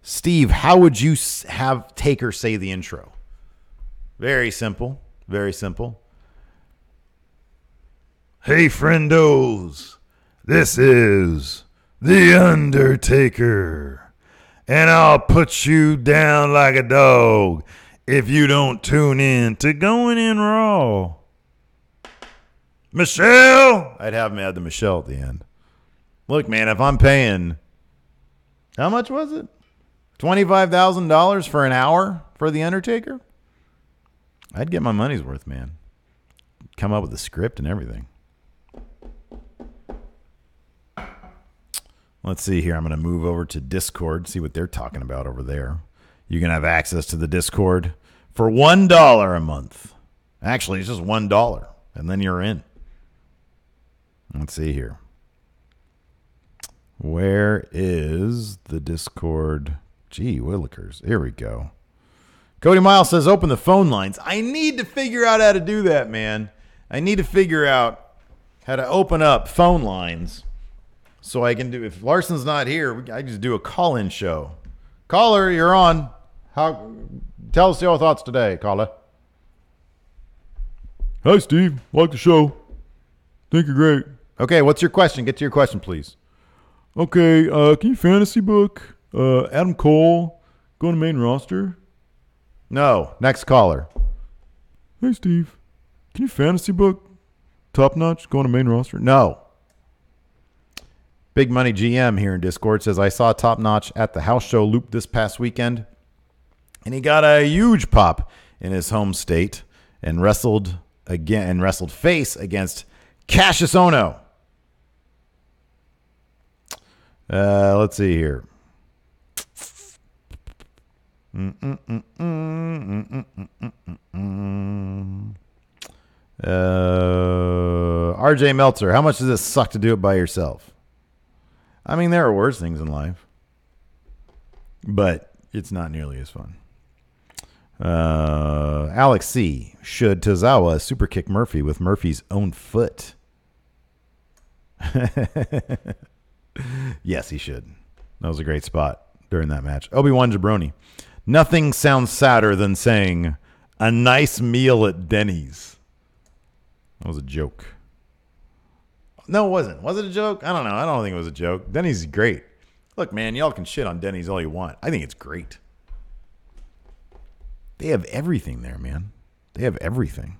Steve, how would you have Taker say the intro? Very simple. Very simple. Hey, friendos. This is The Undertaker. And I'll put you down like a dog if you don't tune in to Going In Raw. Michelle! I'd have him add the Michelle at the end. Look, man, if I'm paying, how much was it? $25,000 for an hour for The Undertaker? I'd get my money's worth, man. Come up with a script and everything. Let's see here. I'm going to move over to Discord, see what they're talking about over there. You can have access to the Discord for $1 a month. Actually, it's just $1, and then you're in. Let's see here. Where is the Discord? Gee willikers. Here we go. Cody Miles says, open the phone lines. I need to figure out how to do that, man. I need to figure out how to open up phone lines so I can do, if Larson's not here, I just do a call-in show. Caller, you're on. Tell us your thoughts today, caller. Hi, Steve. Like the show. Think you're great. Okay, what's your question? Get to your question, please. Okay, can you fantasy book Adam Cole going to main roster? No. Next caller. Hey, Steve. Can you fantasy book Top Notch going to main roster? No. Big Money GM here in Discord says, I saw Top Notch at the house show loop this past weekend, and he got a huge pop in his home state and wrestled face against Cassius Ohno. Let's see here. RJ Meltzer, how much does it suck to do it by yourself? I mean, there are worse things in life, but it's not nearly as fun. Alex C. Should Tozawa super kick Murphy with Murphy's own foot? Yes, he should. That was a great spot during that match. Obi-Wan Jabroni. Nothing sounds sadder than saying a nice meal at Denny's. That was a joke. No, it wasn't. Was it a joke? I don't know. I don't think it was a joke. Denny's is great. Look, man, y'all can shit on Denny's all you want. I think it's great. They have everything there, man. They have everything.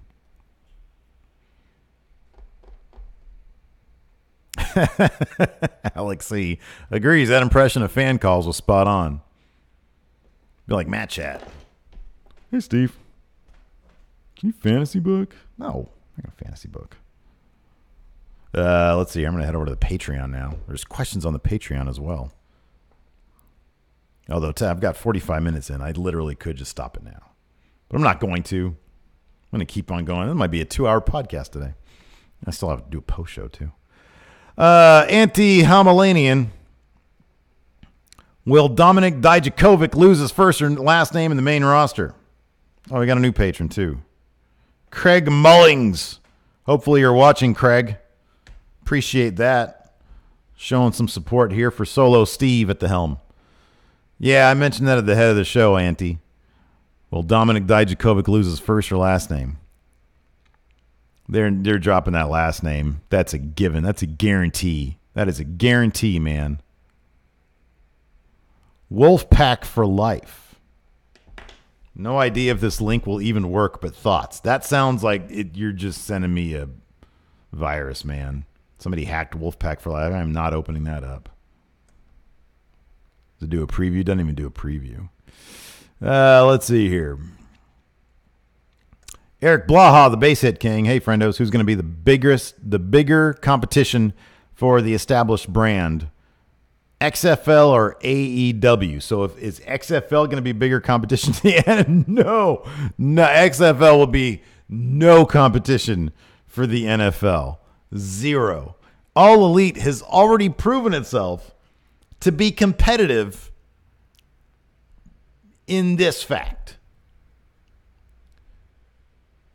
Alex C. agrees. That impression of fan calls was spot on. Be like Matt Chat. Hey, Steve. Can you fantasy book? No, I got a fantasy book. Let's see. I'm going to head over to the Patreon now. There's questions on the Patreon as well. Although I've got 45 minutes in. I literally could just stop it now. But I'm not going to. I'm going to keep on going. It might be a 2-hour podcast today. I still have to do a post show too. Anti-Homelanian. Will Dominic Dijakovic lose his first or last name in the main roster? Oh, we got a new patron too. Craig Mullings. Hopefully you're watching, Craig. Appreciate that. Showing some support here for Solo Steve at the helm. Yeah, I mentioned that at the head of the show, Auntie. Will Dominic Dijakovic lose his first or last name? They're dropping that last name. That's a given. That's a guarantee. That is a guarantee, man. Wolfpack for life. No idea if this link will even work, but thoughts. That sounds like you're just sending me a virus, man. Somebody hacked Wolfpack for life. I'm not opening that up. Does it do a preview? Doesn't even do a preview. Let's see here. Eric Blaha, the base hit king. Hey, friendos, who's going to be the bigger competition for the established brand? XFL or AEW? So if is XFL going to be bigger competition to the end? No, XFL will be no competition for the NFL. Zero. All Elite has already proven itself to be competitive in this fact.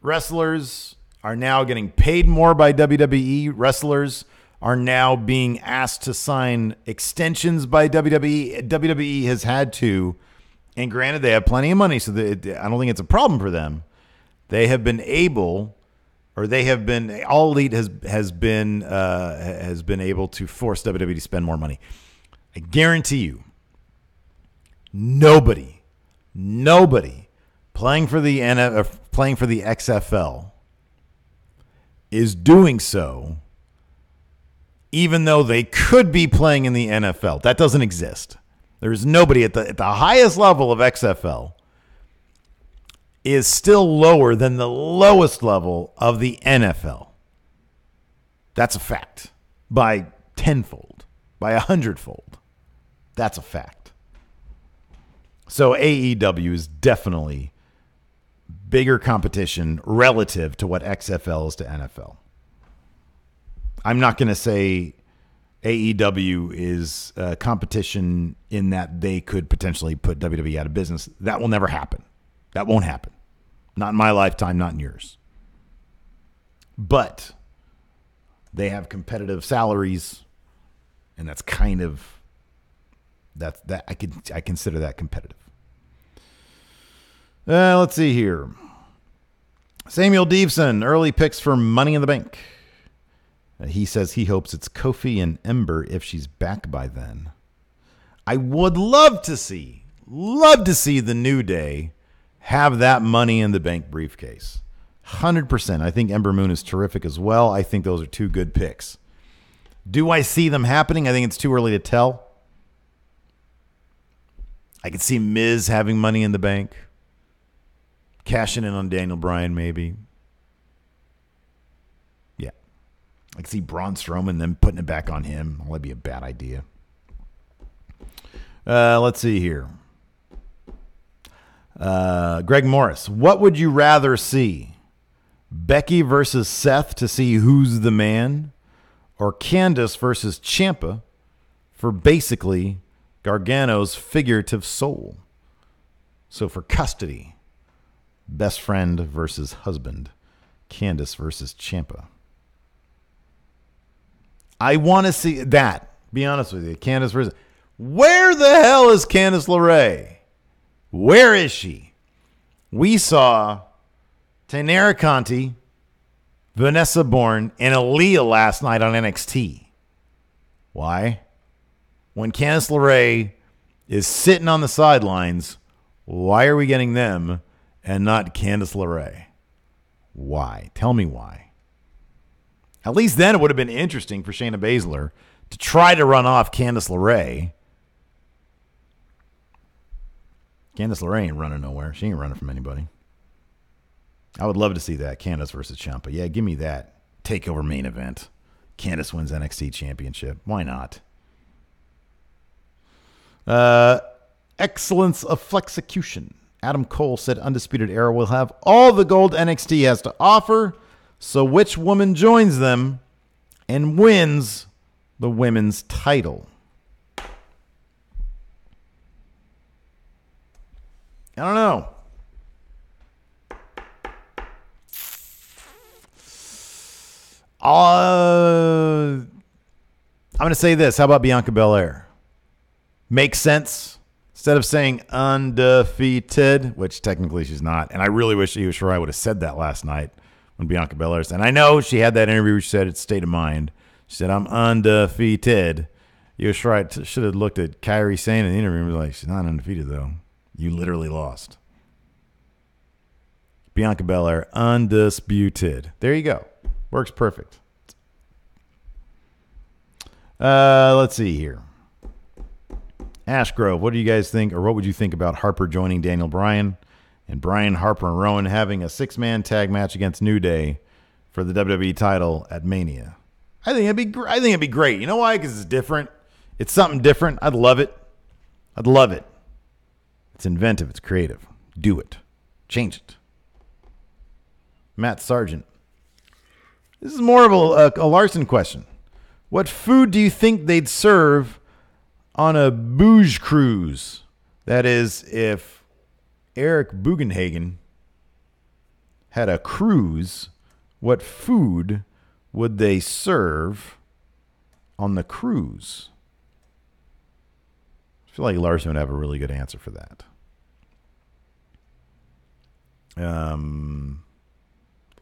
Wrestlers are now getting paid more by WWE. Wrestlers are now being asked to sign extensions by WWE. WWE has had to, and granted, they have plenty of money, so I don't think it's a problem for them. They have been able, or they have been, All Elite has been able to force WWE to spend more money. I guarantee you, nobody playing for the XFL is doing so even though they could be playing in the NFL. That doesn't exist. There's nobody at the highest level of XFL is still lower than the lowest level of the NFL. That's a fact. By tenfold, by 100-fold. That's a fact. So AEW is definitely bigger competition relative to what XFL is to NFL. I'm not going to say AEW is competition in that they could potentially put WWE out of business. That will never happen. That won't happen. Not in my lifetime, not in yours. But they have competitive salaries, and that's kind of that I consider that competitive. Let's see here. Samuel Deveson, early picks for Money in the Bank. He says he hopes it's Kofi and Ember if she's back by then. I would love to see the New Day have that Money in the Bank briefcase. 100%. I think Ember Moon is terrific as well. I think those are two good picks. Do I see them happening? I think it's too early to tell. I could see Miz having Money in the Bank. Cashing in on Daniel Bryan, maybe. Yeah. I could see Braun Strowman, then putting it back on him. That'd be a bad idea. Let's see here. Greg Morris. What would you rather see? Becky versus Seth to see who's the man, or Candice versus Ciampa for basically Gargano's figurative soul. So for custody, best friend versus husband, Candice versus Ciampa. I want to see that. Be honest with you. Candice versus... Where the hell is Candice LeRae? Where is she? We saw Taynara Conti, Vanessa Bourne, and Aaliyah last night on NXT. Why? When Candice LeRae is sitting on the sidelines, why are we getting them and not Candice LeRae? Why? Tell me why. At least then it would have been interesting for Shayna Baszler to try to run off Candice LeRae. Candice LeRae ain't running nowhere. She ain't running from anybody. I would love to see that. Candice versus Ciampa. Yeah, give me that. Takeover main event. Candice wins NXT Championship. Why not? Excellence of Flexecution. Adam Cole said Undisputed Era will have all the gold NXT has to offer. So which woman joins them and wins the women's title? I don't know. I'm going to say this. How about Bianca Belair? Makes sense. Instead of saying undefeated, which technically she's not, and I really wish Io Shirai would have said that last night when Bianca Belair said, and I know she had that interview where she said it's state of mind. She said, I'm undefeated. Io Shirai should have looked at Kairi Sane in the interview and was like, she's not undefeated, though. You literally lost. Bianca Belair, undisputed. There you go. Works perfect. Let's see here. Ash Grove, what do you guys think, or what would you think about Harper joining Daniel Bryan and Bryan, Harper, and Rowan having a 6-man tag match against New Day for the WWE title at Mania? I think it'd be great. You know why? Because it's different. It's something different. I'd love it. I'd love it. It's inventive. It's creative. Do it. Change it. Matt Sargent. This is more of a Larson question. What food do you think they'd serve on a bouge cruise? That is, if Eric Bugenhagen had a cruise, what food would they serve on the cruise? I feel like Larson would have a really good answer for that.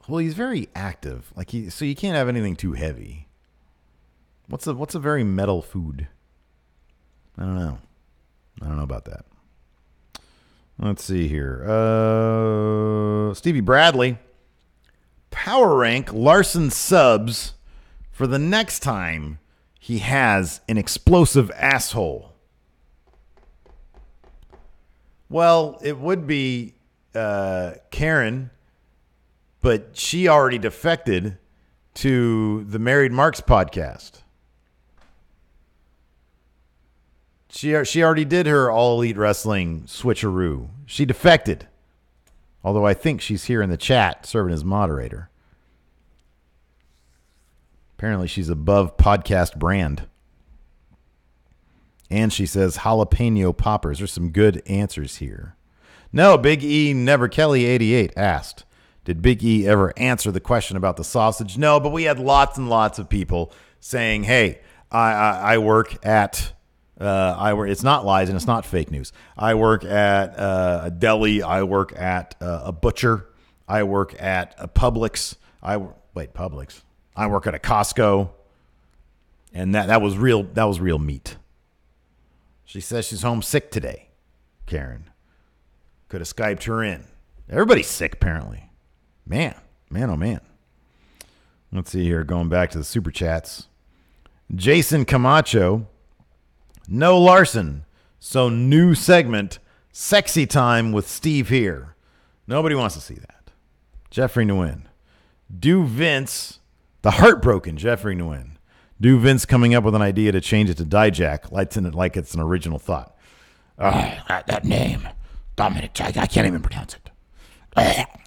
Well, he's very active. So you can't have anything too heavy. What's a very metal food? I don't know. I don't know about that. Let's see here. Stevie Bradley. Power rank Larson subs for the next time he has an explosive asshole. Well, it would be Karen, but she already defected to the Married Marks podcast. She already did her All Elite Wrestling switcheroo. She defected. Although I think she's here in the chat serving as moderator. Apparently she's above podcast brand. And she says jalapeno poppers. There's some good answers here. No, Big E Never Kelly 88 asked, did Big E ever answer the question about the sausage? No, but we had lots and lots of people saying, hey, I work at... it's not lies and it's not fake news. I work at a deli. I work at a butcher. I work at a Publix. Publix. I work at a Costco. And that was real. That was real meat. She says she's homesick today. Karen could have Skyped her in. Everybody's sick apparently. Man, oh man. Let's see here. Going back to the super chats. Jason Camacho. No Larson. So new segment, Sexy Time with Steve here. Nobody wants to see that. Jeffrey Nguyen. Do Vince, the heartbroken Jeffrey Nguyen. Do Vince coming up with an idea to change it to Dijak like it's an original thought. That name. Dominic Jack. I can't even pronounce it.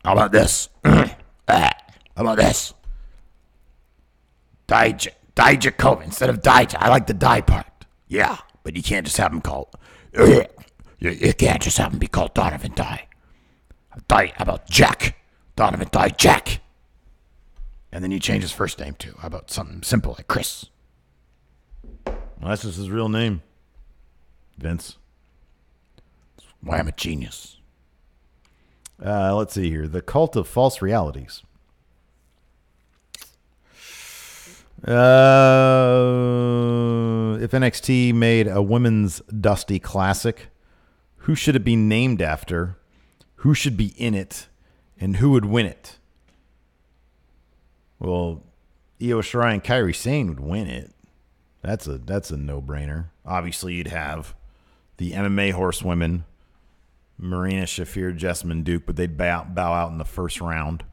How about this? How about this? Dijakovic instead of Dija. I like the die part. Yeah, but you can't just have him called. You can't just have him be called Donovan Die. How about Jack? Donovan Die Jack. And then you change his first name too. How about something simple like Chris? Well, that's just his real name, Vince. That's why I'm a genius. Let's see here. The Cult of False Realities. If NXT made a women's Dusty Classic, who should it be named after? Who should be in it? And who would win it? Well, Io Shirai and Kairi Sane would win it. That's a no-brainer. Obviously, you'd have the MMA horsewomen, Marina Shafir, Jessamine Duke, but they'd bow out in the first round.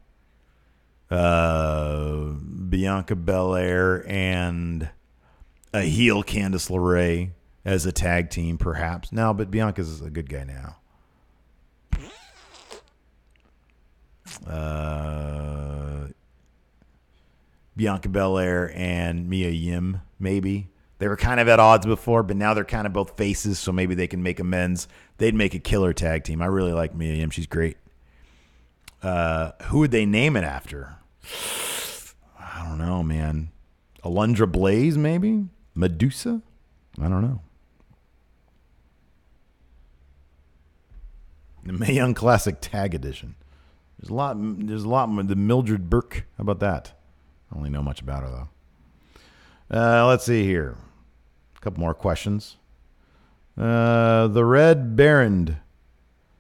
Bianca Belair and a heel Candice LeRae as a tag team, perhaps. No, but Bianca's a good guy now. Bianca Belair and Mia Yim, maybe. They were kind of at odds before, but now they're kind of both faces, so maybe they can make amends. They'd make a killer tag team. I really like Mia Yim. She's great. Who would they name it after? I don't know, man. Alundra Blaze, maybe? Medusa? I don't know. The Mae Young Classic Tag Edition. There's a lot more. The Mildred Burke. How about that? I don't really know much about her, though. Let's see here. A couple more questions. The Red Baron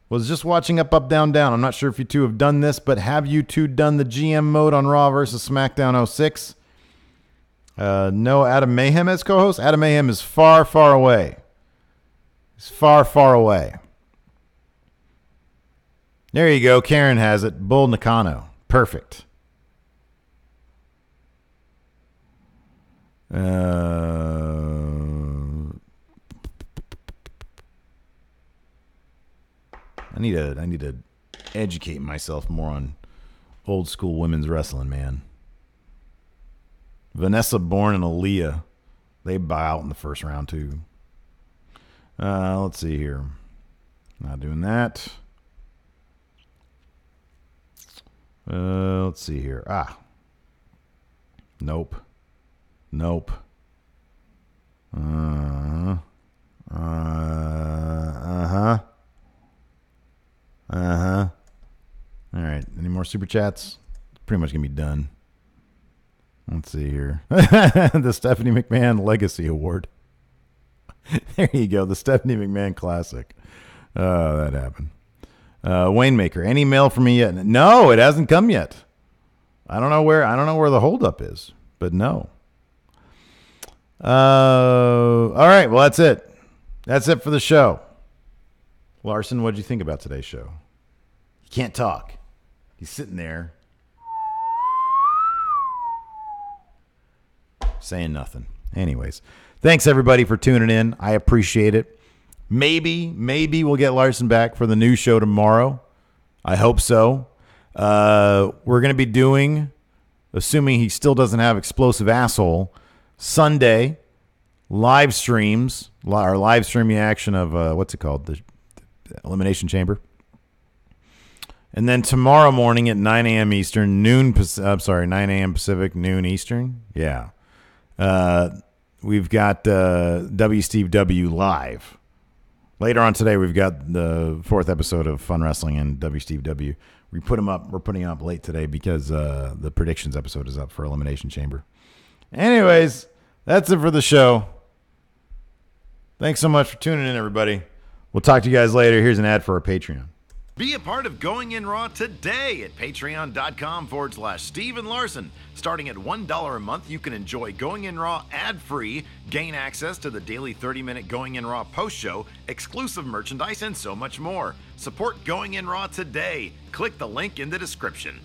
was just watching Up, Up, Down, Down. I'm not sure if you two have done this, but have you two done the GM mode on Raw versus SmackDown 06? No Adam Mayhem as co-host. Adam Mayhem is far, far away. He's far, far away. There you go. Karen has it. Bull Nakano. Perfect. I need to educate myself more on old school women's wrestling, man. Vanessa Bourne and Aaliyah, they bow out in the first round too. Let's see here. Not doing that. Let's see here. Nope. All right. Any more super chats? Pretty much gonna be done. Let's see here. The Stephanie McMahon Legacy Award. There you go. The Stephanie McMahon Classic. That happened. Waymaker. Any mail from me yet? No, it hasn't come yet. I don't know where the holdup is, but no. All right. Well, that's it. That's it for the show. Larson, what'd you think about today's show? He can't talk. He's sitting there saying nothing. Anyways, thanks everybody for tuning in. I appreciate it. Maybe we'll get Larson back for the new show tomorrow. I hope so. We're going to be doing, assuming he still doesn't have Explosive Asshole, Sunday live streams, our live stream reaction of, what's it called? The Elimination Chamber. And then tomorrow morning at 9 a.m. Eastern, 9 a.m. Pacific, noon Eastern. Yeah. We've got W Steve W live. Later on today, we've got the 4th episode of Fun Wrestling and W Steve W. We're putting them up late today because the predictions episode is up for Elimination Chamber. Anyways, that's it for the show. Thanks so much for tuning in, everybody. We'll talk to you guys later. Here's an ad for our Patreon. Be a part of Going In Raw today at patreon.com/Steven Larson. Starting at $1 a month, you can enjoy Going In Raw ad-free, gain access to the daily 30-minute Going In Raw post show, exclusive merchandise, and so much more. Support Going In Raw today. Click the link in the description.